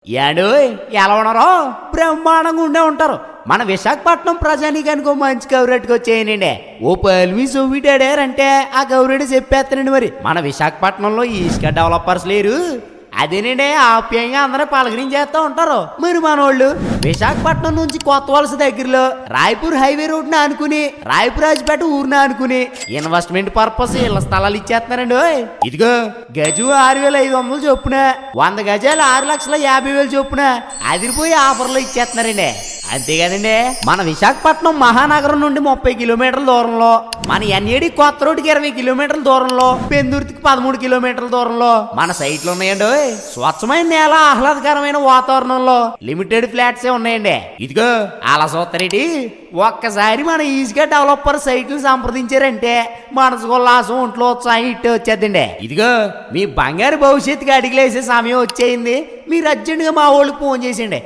ఏడు ఎలా ఉన్నారో బ్రహ్మాండంగా ఉండే ఉంటారు. మన విశాఖపట్నం ప్రజానీకానికి మంచి కవరేట్కి వచ్చేయనండి. ఓ పల్వి సొవ్విటాడారంటే ఆ కవరేట్ చెప్పేస్తానండి. మరి మన విశాఖపట్నంలో ఈస్కా డెవలపర్స్ లేరు. అదేనండి ఆప్యాయంగా అందరూ పలకరించేస్తూ ఉంటారు. మరి మనోళ్ళు విశాఖపట్నం నుంచి కొత్త వలస దగ్గరలో రాయపూర్ హైవే రోడ్ని అనుకుని రాయపురాజపేట ఊరిని అనుకుని ఇన్వెస్ట్మెంట్ పర్పస్ ఇళ్ల స్థలాలు ఇచ్చేస్తున్నారండి. ఇదిగో గజు 6,500 చొప్పున 100 గజాలు 6,50,000 చొప్పున అదిరిపోయి ఆఫర్లు ఇచ్చేస్తున్నారండి. అంతేకాదండి మన విశాఖపట్నం మహానగరం నుండి 30 కిలోమీటర్ల దూరంలో, మన ఎన్ఏడి కొత్త రోడ్డుకి 20 కిలోమీటర్ల దూరంలో, పెందుర్తికి 13 కిలోమీటర్ల దూరంలో మన సైట్లు ఉన్నాయండి. స్వచ్ఛమైన నేల, ఆహ్లాదకరమైన వాతావరణంలో లిమిటెడ్ ఫ్లాట్స్ ఉన్నాయండి. ఇదిగో అలా చూస్తారేటి, ఒక్కసారి మన ఈజీగా డెవలపర్ సైట్లు సంప్రదించారంటే మనసుకు ఉల్లాసం, ఒంట్లో ఉత్సాహం ఇట్టే వచ్చేద్దండి. ఇదిగో మీ బంగారు భవిష్యత్తుకి అడిగిలేసే సమయం వచ్చేయింది. మీరు అర్జెంటుగా మా వాళ్ళకి ఫోన్ చేసేయండి.